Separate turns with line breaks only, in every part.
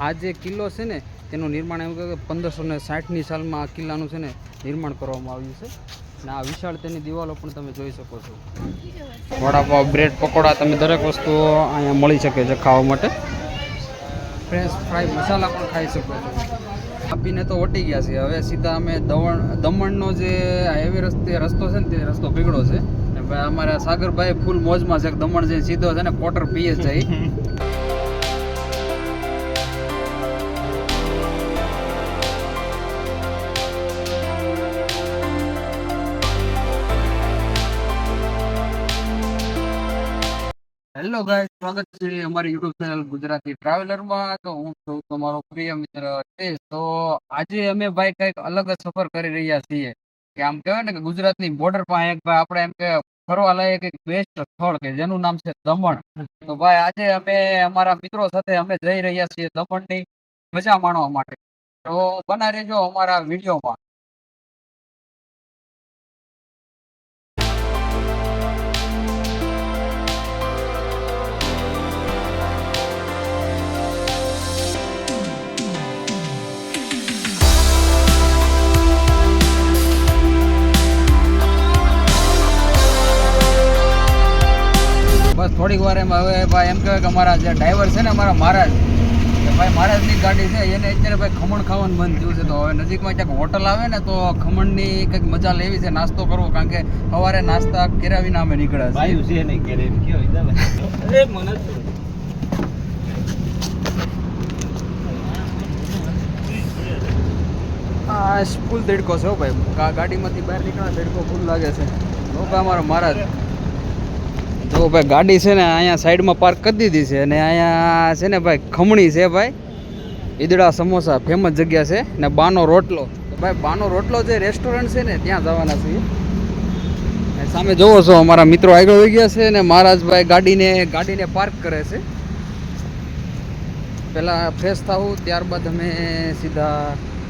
આ જે કિલ્લો છે ને તેનું નિર્માણ એવું કે 1560ની સાલમાં આ કિલ્લાનું છે ને નિર્માણ કરવામાં આવ્યું છે અને આ વિશાળ તેની દિવાલો પણ તમે જોઈ શકો છો. વડાપાવ, બ્રેડ પકોડા, તમે દરેક વસ્તુ અહીંયા મળી શકે છે ખાવા માટે. ફ્રેન્ચ ફ્રાય મસાલા પણ ખાઈ શકો છો. આપીને તો વટી ગયા છે. હવે સીધા અમે દમણનો જે હાઈવે રસ્તો છે ને તે રસ્તો પીગળો છે. ભાઈ અમારા સાગરભાઈ ફૂલ મોજમાં છે. દમણ જઈને સીધો છે ને ક્વાર્ટર પીએ જાય. હેલો ગાઈસ, સ્વાગત છે અમારી યુટ્યુબ ચેનલ ગુજરાતી ટ્રાવેલરમાં. તો હું છું તમારો પ્રિય મિત્ર તેજ. તો આજે અમે ભાઈ કંઈક અલગ જ સફર કરી રહ્યા છીએ કે આમ કહેવાય ને કે ગુજરાતની બોર્ડર પાસે એક ભાઈ આપણે એમ કે ફરવા લાયક એક બેસ્ટ સ્થળ કે જેનું નામ છે દમણ. તો ભાઈ આજે અમે અમારા મિત્રો સાથે અમે જઈ રહ્યા છીએ દમણની મજા માણવા માટે. તો બના રહેજો અમારા વિડીયોમાં. બસ થોડીક વાર એમ હવે ભાઈ એમ કહેવાય કે અમારા જે ડ્રાઈવર છે ને અમારા મહારાજ, કે ભાઈ મહારાજની ગાડી છે એને અત્યારે ભાઈ ખમણ ખાવાનું બંધ થયું છે. તો હવે નજીકમાં ક્યાંક હોટલ આવે ને તો ખમણની કંઈક મજા લેવી છે, નાસ્તો કરવો, કારણ કે સવારે નાસ્તા કર્યા વિના અમે નીકળ્યા છીએ. આ ફૂલ દેડકો છે હો ભાઈ. ગાડીમાંથી બહાર નીકળ્યા દેડકો ફૂલ લાગે છે. તો ભાઈ અમારો મહારાજ જો ભાઈ ગાડી છે ને અહીંયા સાઈડમાં પાર્ક કરી દીધી છે અને અહીંયા છે ને ભાઈ ખમણી છે ભાઈ, ઈદડા સમોસા ફેમસ જગ્યા છે ને બાનો રોટલો. તો ભાઈ બાનો રોટલો જે રેસ્ટોરન્ટ છે ને ત્યાં જવાના છીએ. સામે જોવો છો અમારા મિત્રો આગળ હોઈ ગયા છે ને મહારાજભાઈ ગાડીને પાર્ક કરે છે. પહેલાં ફ્રેશ થવું, ત્યારબાદ અમે સીધા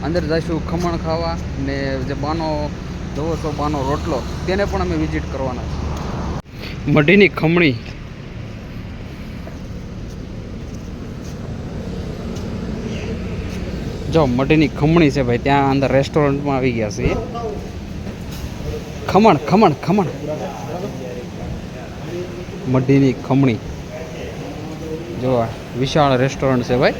અંદર જઈશું ખમણ ખાવા ને જે બાનો જોવો છો બાનો રોટલો તેને પણ અમે વિઝિટ કરવાના છીએ. મઢીની ખમણી જો મઢીની ખમણી છે ભાઈ, ત્યાં અંદર રેસ્ટોરન્ટમાં આવી ગયા છે. ખમણ ખમણ ખમણ મઢીની ખમણી જો વિશાળ રેસ્ટોરન્ટ છે ભાઈ.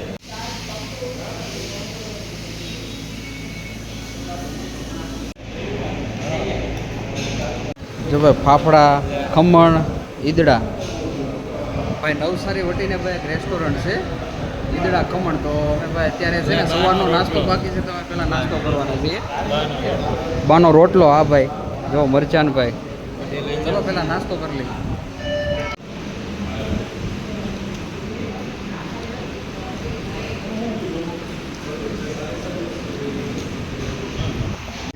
જો ભાઈ ફાફડા, ખમણ, ઈદડા. ભાઈ નવસારી વટીને ભાઈ એક રેસ્ટોરન્ટ છે ઈદડા ખમણ. તો અમે ભાઈ અત્યારે છે ને સવારનો નાસ્તો બાકી છે, તો અમે પહેલાં નાસ્તો કરવાનો છીએ. બાનો રોટલો, હા ભાઈ જો મરચાન ભાઈ. ચલો પહેલાં નાસ્તો કરી લઈએ.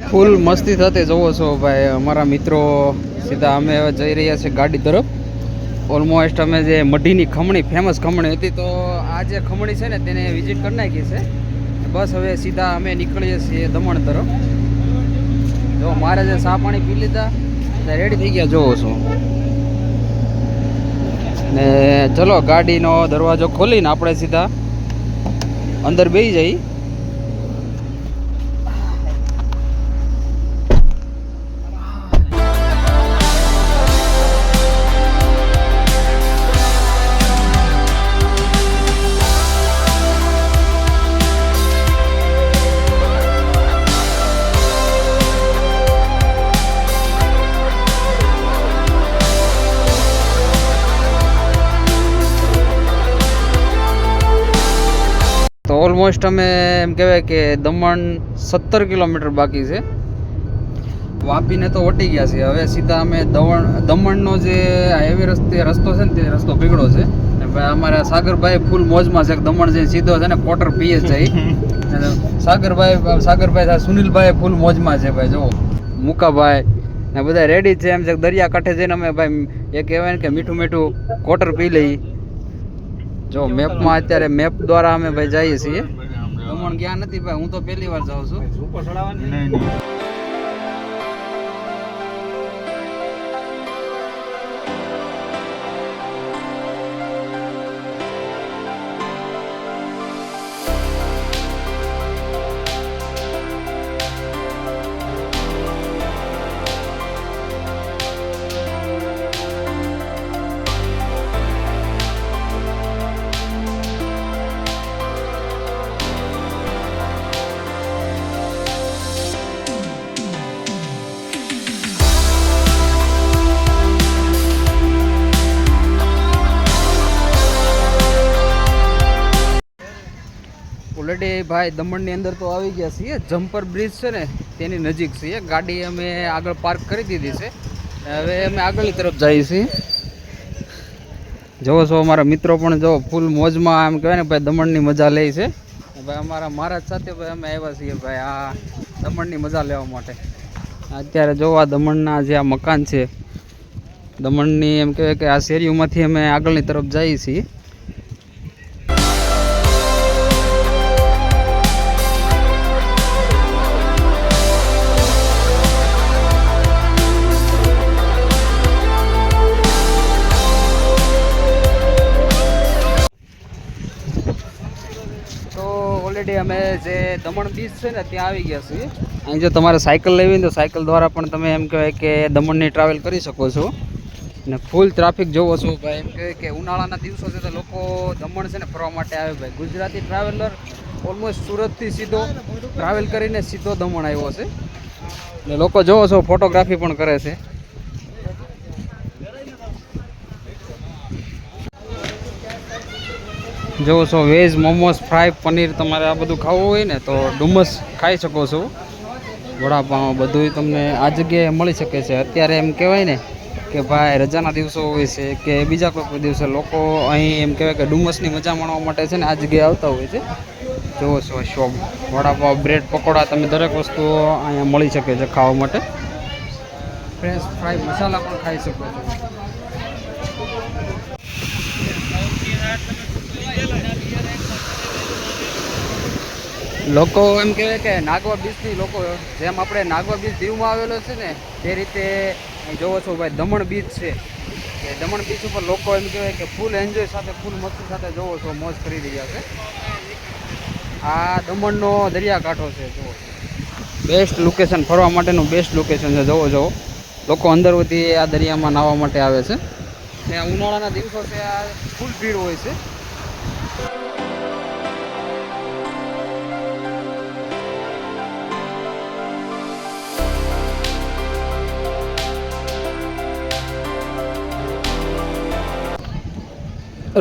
ફૂલ મસ્તી સાથે જોવો છો ભાઈ અમારા મિત્રો. સીધા અમે હવે જઈ રહ્યા છીએ ગાડી તરફ. ઓલમોસ્ટ અમે જે મઢીની ખમણી ફેમસ ખમણી હતી તો આ જે ખમણી છે ને તેને વિઝિટ કરી નાખી છે. બસ હવે સીધા અમે નીકળીએ છીએ દમણ તરફ. જો મારે જે ચા પાણી પી લીધા રેડી થઈ ગયા જોવો છો ને. ચલો ગાડીનો દરવાજો ખોલીને આપણે સીધા અંદર બેસી જઈએ. તો ઓલમોસ્ટ અમે એમ કહેવાય કે દમણ 17 કિલોમીટર બાકી છે. વાપીને તો વટી ગયા છે. હવે સીધા અમે દમણનો જે હાઈવે રસ્તો છે ને તે રસ્તો પીગળો છે. ભાઈ અમારા સાગરભાઈ ફૂલ મોજમાં છે. દમણ જઈને સીધો છે ને ક્વાર્ટર પીએ જાય. સાગરભાઈ સુનિલભાઈ ફૂલ મોજમાં છે ભાઈ. જો મુકાભાઈ ને બધા રેડી છે. એમ છે દરિયા કાંઠે જઈને અમે ભાઈ એ કહેવાય ને કે મીઠું મીઠું ક્વાર્ટર પી લઈ. જો મેપમાં અત્યારે મેપ દ્વારા અમે ભાઈ જઈએ છીએ. દમણ ગયા નથી ભાઈ, હું તો પહેલી વાર જાઉં છું. ઓલરેડી ભાઈ દમણની અંદર તો આવી ગયા છીએ. જમ્પર બ્રિજ છે ને તેની નજીક છીએ. ગાડી અમે આગળ પાર્ક કરી દીધી છે. હવે અમે આગળની તરફ જઈએ છીએ. જોવો છો અમારા મિત્રો પણ જો ફૂલ મોજમાં એમ કહેવાય ને ભાઈ દમણની મજા લે છે. ભાઈ અમારા મહારાજ સાથે ભાઈ અમે આવ્યા છીએ ભાઈ આ દમણની મજા લેવા માટે. અત્યારે જો આ દમણના જે આ મકાન છે દમણની એમ કહેવાય કે આ શેરીઓમાંથી અમે આગળની તરફ જઈએ છીએ. ઓલરેડી અમે જે દમણ બીચ છે ને ત્યાં આવી ગયા છીએ. અહીં જો તમારે સાયકલ લેવી તો સાયકલ દ્વારા પણ તમે એમ કહેવાય કે દમણની ટ્રાવેલ કરી શકો છો. ને ફૂલ ટ્રાફિક જોવો છો ભાઈ. એમ કહેવાય કે ઉનાળાના દિવસો છે તો લોકો દમણ છે ને ફરવા માટે આવે ભાઈ. ગુજરાતી ટ્રાવેલર ઓલમોસ્ટ સુરતથી સીધો ટ્રાવેલ કરીને સીધો દમણ આવ્યો છે. ને લોકો જોવો છો ફોટોગ્રાફી પણ કરે છે. જોવો છો વેજ મોમોસ ફ્રાય પનીર તમારે આ બધું ખાવું હોય ને તો ડુમસ ખાઈ શકો છો. વડાપાઉં બધું તમને આ જગ્યાએ મળી શકે છે. અત્યારે એમ કહેવાય ને કે ભાઈ રજાના દિવસો હોય છે કે બીજા કોઈ દિવસે લોકો અહીં એમ કહેવાય કે ડુમસની મજા માણવા માટે છે ને આ જગ્યાએ આવતા હોય છે. જોવો છો શોપ વડાપાઉં બ્રેડ પકોડા તમે દરેક વસ્તુ અહીંયા મળી શકે છે ખાવા માટે. ફ્રેશ ફ્રાય મસાલા પણ ખાઈ શકો છો. લોકો એમ કહેવાય કે નાગવા બીચની લોકો જેમ આપણે નાગવા બીચ દીવમાં આવેલો છે ને તે રીતે જોવો છો ભાઈ દમણ બીચ છે. કે દમણ બીચ ઉપર લોકો એમ કહેવાય કે ફૂલ એન્જોય સાથે ફૂલ મસ્તી સાથે જોવો છો મોજ કરી રહ્યા છે. આ દમણનો દરિયાકાંઠો છે. જુઓ બેસ્ટ લોકેશન ફરવા માટેનું બેસ્ટ લોકેશન છે. જોવો જોવો લોકો અંદરથી આ દરિયામાં નાહવા માટે આવે છે. ને ઉનાળાના દિવસો છે આ ફૂલ ભીડ હોય છે.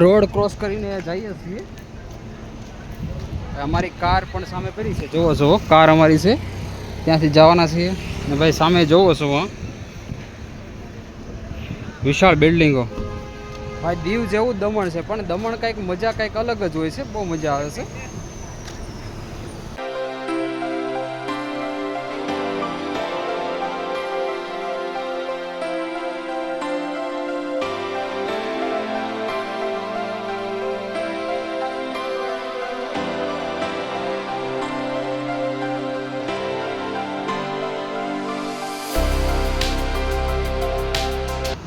રોડ ક્રોસ કરીને જઈએ છીએ. અમારી કાર પણ સામે પડી છે. જોવો છો કાર અમારી છે ત્યાંથી જવાના છીએ. ને ભાઈ સામે જોવો છો વિશાળ બિલ્ડિંગો. ભાઈ દીવ જેવું દમણ છે પણ દમણ કંઈક મજા કંઈક અલગ જ હોય છે. બહુ મજા આવે છે.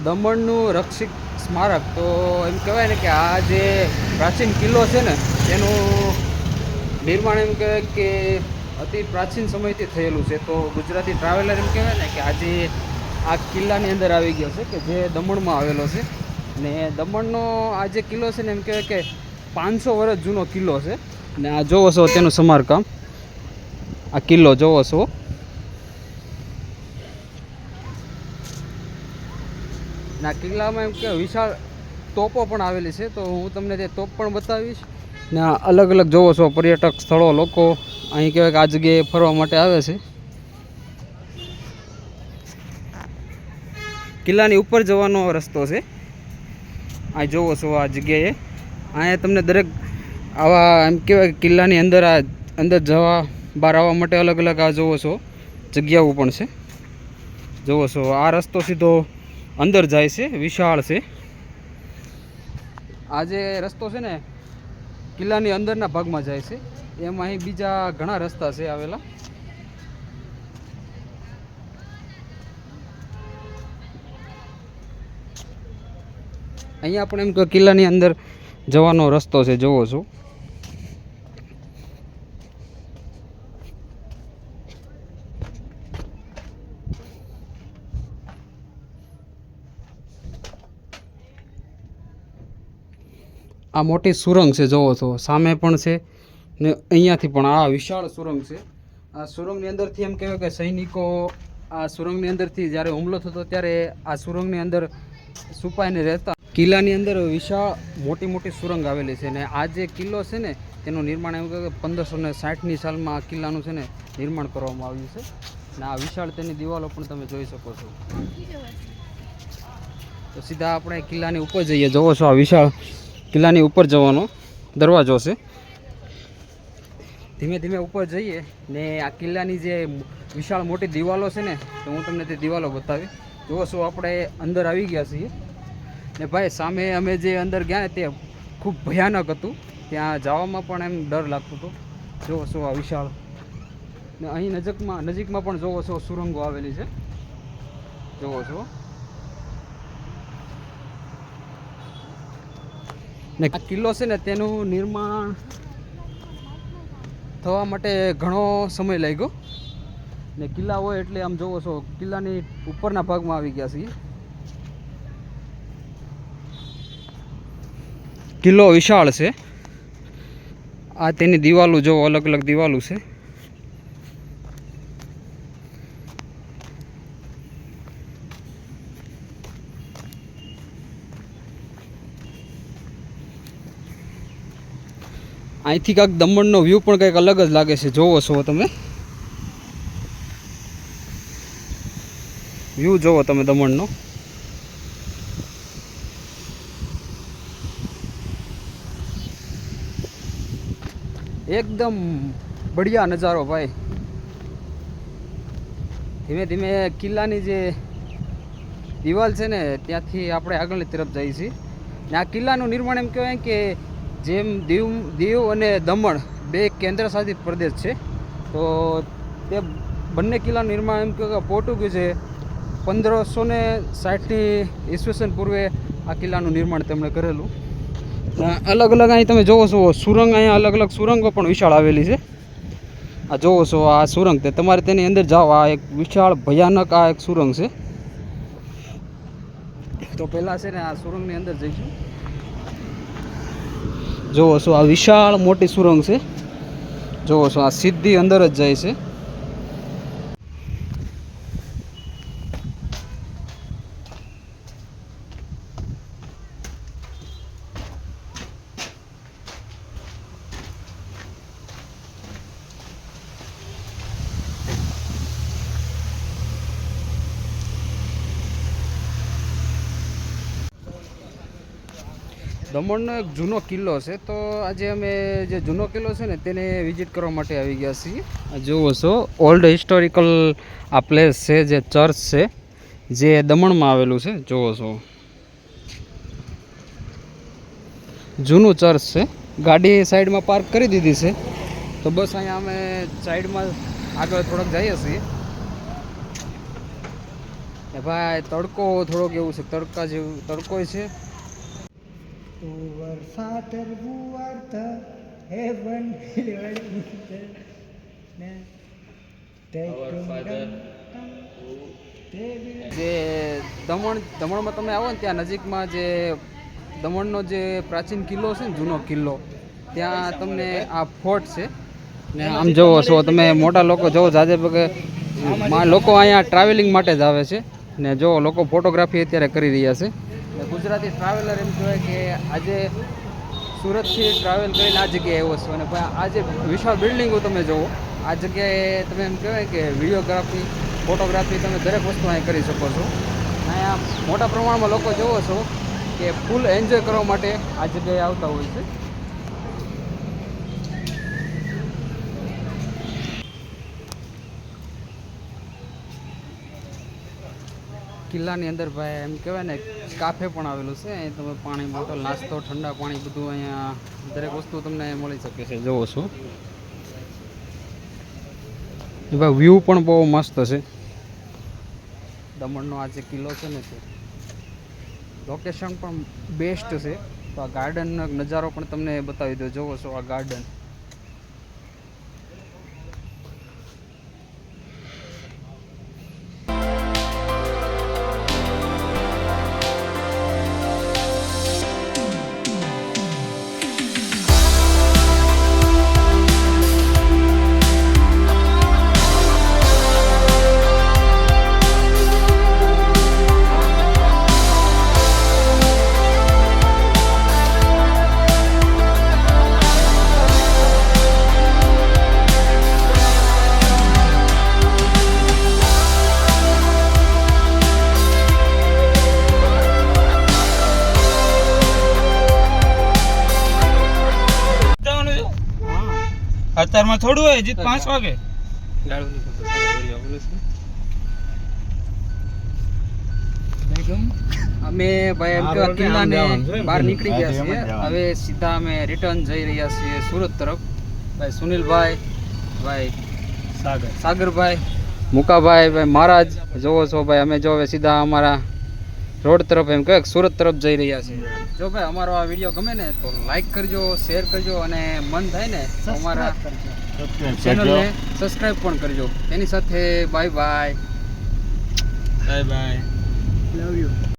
દમણનું રક્ષિત સ્મારક તો એમ કહેવાય ને કે આ જે પ્રાચીન કિલ્લો છે ને તેનું નિર્માણ એમ કહેવાય કે અતિ પ્રાચીન સમયથી થયેલું છે. તો ગુજરાતી ટ્રાવેલર એમ કહેવાય ને કે આજે આ કિલ્લાની અંદર આવી ગયો છે કે જે દમણમાં આવેલો છે. ને દમણનો આ જે કિલ્લો છે ને એમ કહેવાય કે 500 વર્ષ જૂનો કિલ્લો છે. ને આ જોવો છો તેનું સમારકામ. આ કિલ્લો જોવો છો. ના કિલ્લામાં એમ કે વિશાળ તોપો પણ આવેલી છે. તો હું તમને તે તોપ પણ બતાવીશ. ને અલગ અલગ જોવો છો પર્યટક સ્થળો લોકો અહીં કહેવાય કે આ જગ્યાએ ફરવા માટે આવે છે. કિલ્લાની ઉપર જવાનો રસ્તો છે. આ જોવો છો આ જગ્યાએ અહીંયા તમને દરેક આવા એમ કહેવાય કે કિલ્લાની અંદર આ અંદર જવા બહાર આવવા માટે અલગ અલગ આ જોવો છો જગ્યાઓ પણ છે. જોવો છો આ રસ્તો સીધો અંદર જાય છે. વિશાળ છે. આ જે રસ્તો છે ને કિલ્લાની અંદરના ભાગમાં જાય છે. એમાં અહીં બીજા ઘણા રસ્તા છે આવેલા. અહીંયા પણ એમ કે કિલ્લાની અંદર જવાનો રસ્તો છે. જોવો છો આ મોટી સુરંગ છે. જોવો છો સામે પણ છે ને અહીંયાથી પણ આ વિશાળ સુરંગ છે. આ સુરંગની અંદરથી એમ કહેવાય કે સૈનિકો આ સુરંગની અંદરથી જ્યારે હુમલો થતો ત્યારે આ સુરંગની અંદર છુપાઈને રહેતા. કિલ્લાની અંદર વિશાળ મોટી મોટી સુરંગ આવેલી છે. ને આ જે કિલ્લો છે ને તેનું નિર્માણ એવું કે 1560ની સાલમાં આ કિલ્લાનું છે ને નિર્માણ કરવામાં આવ્યું છે. અને આ વિશાળ તેની દિવાલો પણ તમે જોઈ શકો છો. તો સીધા આપણે કિલ્લાની ઉપર જઈએ. જોવો છો આ વિશાળ કિલ્લાની ઉપર જવાનો દરવાજો છે. ધીમે ધીમે ઉપર જઈએ ને આ કિલ્લાની જે વિશાળ મોટી દિવાલો છે ને તો હું તમને તે દિવાલો બતાવી. જોવો છો આપણે અંદર આવી ગયા છીએ ને ભાઈ સામે અમે જે અંદર ગયા ને તે ખૂબ ભયાનક હતું. ત્યાં જવામાં પણ એમ ડર લાગતો હતો. જોવો છો આ વિશાળ ને અહીં નજીકમાં પણ જોવો છો સુરંગો આવેલી છે. જોવો છો ને આ કિલ્લો છે ને તેનું નિર્માણ થવા માટે ઘણો સમય લાગ્યો ને કિલ્લા હોય એટલે આમ જોવો છો કિલ્લાની ઉપરના ભાગમાં આવી ગયા છીએ. કિલ્લો વિશાળ છે. આ તેની દિવાલો જો અલગ અલગ દિવાલો છે. અહીંથી કાંઈક દમણનો વ્યૂ પણ કંઈક અલગ જ લાગે છે. જોવો છો તમે વ્યૂ જોવો તમે દમણનો. એકદમ બઢિયા નજારો ભાઈ. ધીમે ધીમે કિલ્લાની જે દિવાલ છે ને ત્યાંથી આપણે આગળની તરફ જઈએ છીએ. ને આ કિલ્લાનું નિર્માણ એમ કહેવાય કે જેમ દીવ અને દમણ બે કેન્દ્ર શાસિત પ્રદેશ છે તો તે બંને કિલ્લાનું નિર્માણ એમ કે પોર્ટુગીઝે 1560ની ઈસવીસન પૂર્વે આ કિલ્લાનું નિર્માણ તેમણે કરેલું. અલગ અલગ અહીં તમે જોવો છો સુરંગ, અહીંયા અલગ અલગ સુરંગો પણ વિશાળ આવેલી છે. આ જોવો છો આ સુરંગ તે તમારે તેની અંદર જાઓ. આ એક વિશાળ ભયાનક આ એક સુરંગ છે. તો પહેલાં છે ને આ સુરંગની અંદર જઈશું. જોવો છો આ વિશાળ મોટી સુરંગ છે. જોવો છો આ સીધી અંદર જ જાય છે. દમણનો એક જૂનો કિલ્લો છે તો આજે અમે જે જૂનો કિલ્લો છે ને તેને વિઝિટ કરવા માટે આવી ગયા છીએ. જોવો છો ઓલ્ડ હિસ્ટોરિકલ આ પ્લેસ છે, જે ચર્ચ છે જે દમણમાં આવેલું છે. જોવો છો જૂનું ચર્ચ છે. ગાડી સાઈડમાં પાર્ક કરી દીધી છે તો બસ અહીંયા અમે સાઈડમાં આગળ થોડોક જઈએ છીએ. ભાઈ તડકો થોડોક એવું છે, તડકા જેવું તડકો છે. જે દમણમાં તમે આવો ને ત્યાં નજીકમાં જે દમણનો જે પ્રાચીન કિલ્લો છે ને જૂનો કિલ્લો ત્યાં તમને આ ફોર્ટ છે ને આમ જોવો છો તમે મોટા લોકો જોવો જાજે પગે લોકો અહીંયા ટ્રાવેલિંગ માટે જ આવે છે ને જો લોકો ફોટોગ્રાફી અત્યારે કરી રહ્યા છે. ગુજરાતી ટ્રાવેલર એમ કહેવાય કે આજે સુરતથી ટ્રાવેલ કરીને આ જગ્યાએ આવ્યો છો અને આ જે વિશાળ બિલ્ડિંગો તમે જુઓ આ જગ્યાએ તમે એમ કહેવાય કે વિડીયોગ્રાફી ફોટોગ્રાફી તમે દરેક વસ્તુ અહીં કરી શકો છો. અહીંયા મોટા પ્રમાણમાં લોકો જોવો છો કે ફૂલ એન્જોય કરવા માટે આ જગ્યાએ આવતા હોય છે. કિલ્લાની અંદર ભાઈ એમ કહેવાય ને કાફે પણ આવેલું છે. અહીં તમે પાણી બોટલ, નાસ્તો, ઠંડા પાણી બધું અહીંયા દરેક વસ્તુ તમને મળી શકે છે. જોવો છો ભાઈ વ્યૂ પણ બહુ મસ્ત છે. દમણનો આ જે કિલ્લો છે ને તે લોકેશન પણ બેસ્ટ છે. તો આ ગાર્ડનનો નજારો પણ તમને બતાવી દો. જોવો છો આ ગાર્ડન.
અત્યારમાં થોડું હોય હજી 5 વાગે.
અમે ભાઈ એમ કે કિલ્લાને બહાર નીકળી ગયા છીએ. હવે સીધા અમે રિટર્ન જઈ રહ્યા છીએ સુરત તરફ. ભાઈ સુનિલભાઈ, ભાઈ સાગરભાઈ, મુકાભાઈ, ભાઈ મહારાજ જોવો છો ભાઈ. અમે જો હવે સીધા અમારા રોડ તરફ એમ કે સુરત તરફ જઈ રહ્યા છીએ. જો ભાઈ અમારો આ વિડીયો ગમે ને તો લાઈક કરજો, શેર કરજો અને મન થાય ને તો અમારા ચેનલને સબસ્ક્રાઈબ પણ કરજો. એની સાથે bye bye.
Bye bye.
Love you.